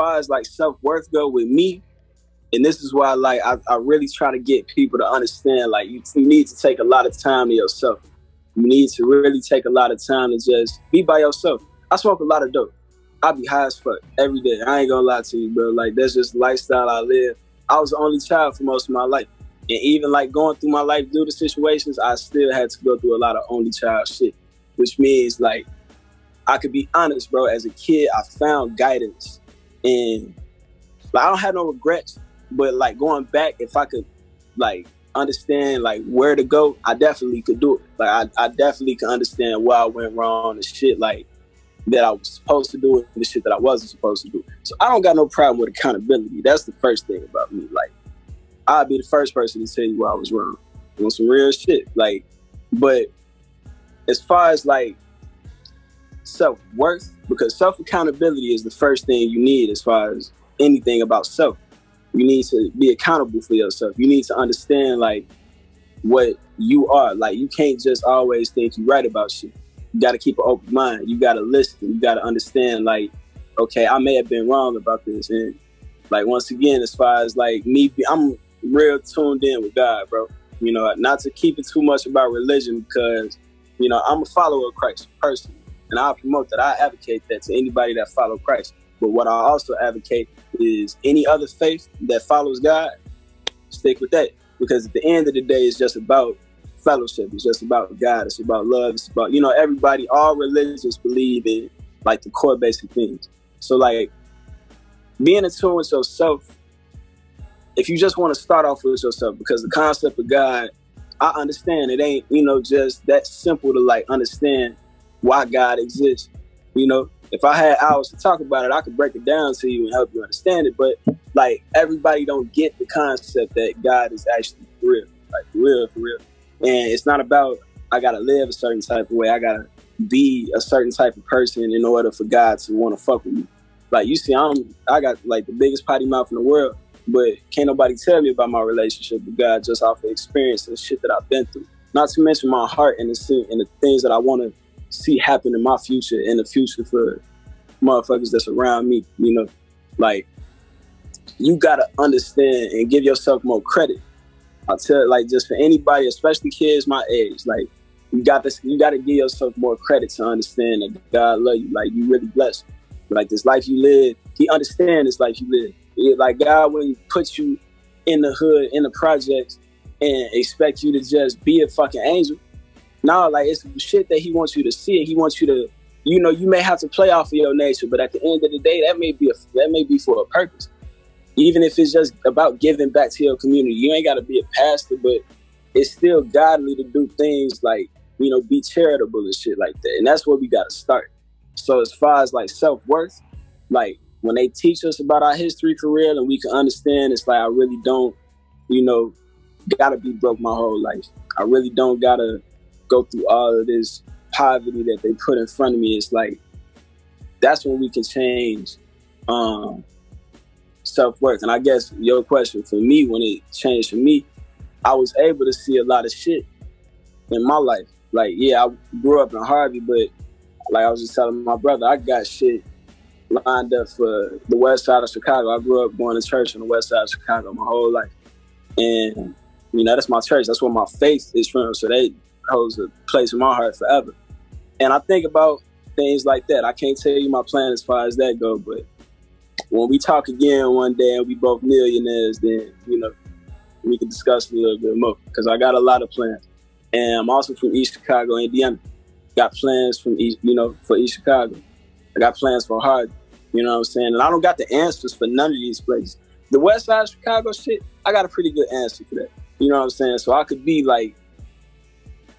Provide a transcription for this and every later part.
far as like self-worth go with me, and this is why like I really try to get people to understand, like you need to take a lot of time to yourself. You need to really take a lot of time to just be by yourself. I smoke a lot of dope. I be high as fuck every day. I ain't gonna lie to you, bro. Like, that's just the lifestyle I live. I was the only child for most of my life. And even like going through my life due to situations, I still had to go through a lot of only child shit. Which means like, I could be honest, bro, as a kid, I found guidance. And like, I don't have no regrets, but like going back, if I could like understand like where to go, I definitely could do it. Like I definitely could understand why I went wrong and shit like that I was supposed to do and the shit that I wasn't supposed to do. So I don't got no problem with accountability. That's the first thing about me. Like, I'd be the first person to tell you where I was wrong on some real shit. Like, but as far as like self-worth, because self-accountability is the first thing you need as far as anything about self. You need to be accountable for yourself. You need to understand like what you are. Like, you can't just always think you're right about shit. You got to keep an open mind. You got to listen. You got to understand like, okay, I may have been wrong about this. And like, once again, as far as like me, I'm real tuned in with God, bro. You know, not to keep it too much about religion because, you know, I'm a follower of Christ personally. And I promote that. I advocate that to anybody that follows Christ. But what I also advocate is any other faith that follows God, stick with that. Because at the end of the day, it's just about fellowship. It's just about God. It's about love. It's about, you know, everybody, all religions believe in like the core basic things. So like being in tune with yourself, if you just want to start off with yourself, because the concept of God, I understand it ain't, you know, just that simple to like understand why God exists. You know, if I had hours to talk about it, I could break it down to you and help you understand it. But like, everybody don't get the concept that God is actually real, like for real. And it's not about, I got to live a certain type of way. I got to be a certain type of person in order for God to want to fuck with me. Like, you see, I got like the biggest potty mouth in the world, but can't nobody tell me about my relationship with God just off the experience and shit that I've been through. Not to mention my heart and the things that I want to see happen in my future and the future for motherfuckers that's around me. You know, like, you gotta understand and give yourself more credit. I tell, like, just for anybody, especially kids my age, like, you got to give yourself more credit to understand that God love you. Like, you really blessed. Like, this life you live, He understands this life you live. Like, God wouldn't put you in the hood, in the projects, and expect you to just be a fucking angel. No, like, it's shit that He wants you to see. He wants you to, you know, you may have to play off of your nature, but at the end of the day, that may be for a purpose. Even if it's just about giving back to your community. You ain't got to be a pastor, but it's still godly to do things like, you know, be charitable and shit like that. And that's where we got to start. So as far as like self-worth, like when they teach us about our history for real and we can understand, it's like, I really don't, you know, gotta be broke my whole life. I really don't gotta go through all of this poverty that they put in front of me. It's like, that's when we can change self-worth. And I guess your question for me, when it changed for me, I was able to see a lot of shit in my life. Like, yeah, I grew up in Harvey, but like I was just telling my brother, I got shit lined up for the west side of Chicago. I grew up going to church on the west side of Chicago my whole life. And, you know, that's my church. That's where my faith is from. So that holds a place in my heart forever. And I think about things like that. I can't tell you my plan as far as that go, but when we talk again one day and we both millionaires, then, you know, we can discuss a little bit more, because I got a lot of plans. And I'm also from East Chicago, Indiana. Got plans from East, you know, for East Chicago. I got plans for Harvey, you know what I'm saying? And I don't got the answers for none of these places. The west side of Chicago shit, I got a pretty good answer for that. You know what I'm saying? So I could be like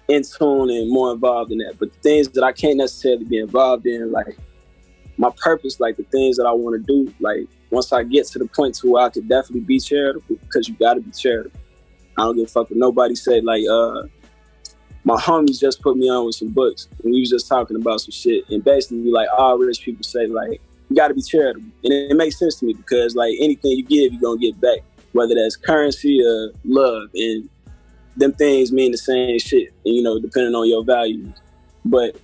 in tune and more involved in that. But the things that I can't necessarily be involved in, like my purpose, like the things that I want to do, like once I get to the point to where I could definitely be charitable, because you got to be charitable. I don't give a fuck what nobody say. Like, my homies just put me on with some books, and we was just talking about some shit. And basically, like, all rich people say, like, you got to be charitable. And it makes sense to me, because, like, anything you give, you're going to get back, whether that's currency or love. And them things mean the same shit, and, you know, depending on your values. But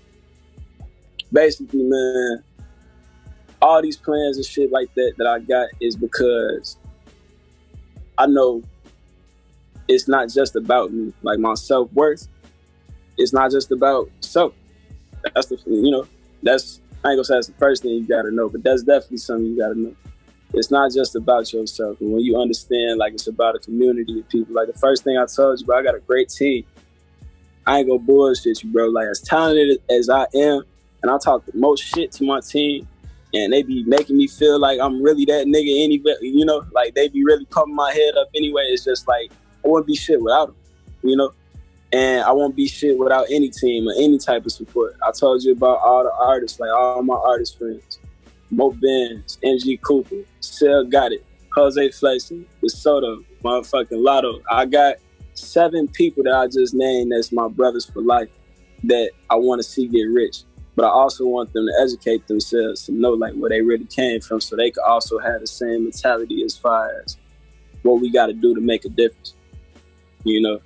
basically, man, all these plans and shit like that I got is because I know it's not just about me. Like, my self-worth, it's not just about self. That's the, you know, that's, I ain't gonna say that's the first thing you gotta know, but that's definitely something you gotta know. It's not just about yourself. And when you understand, like, it's about a community of people. Like, the first thing I told you, bro, I got a great team. I ain't gonna bullshit you, bro. Like, as talented as I am, and I talk the most shit to my team, and they be making me feel like I'm really that nigga anyway, you know? Like, they be really pumping my head up anyway. It's just like, I wouldn't be shit without them, you know? And I won't be shit without any team or any type of support. I told you about all the artists, like all my artist friends. Mo Benz, NG Cooper, Sel Got It, Jose Flexing, DeSoto, motherfucking Lotto. I got 7 people that I just named that's my brothers for life that I want to see get rich. But I also want them to educate themselves to know, like, where they really came from, so they could also have the same mentality as far as what we got to do to make a difference, you know?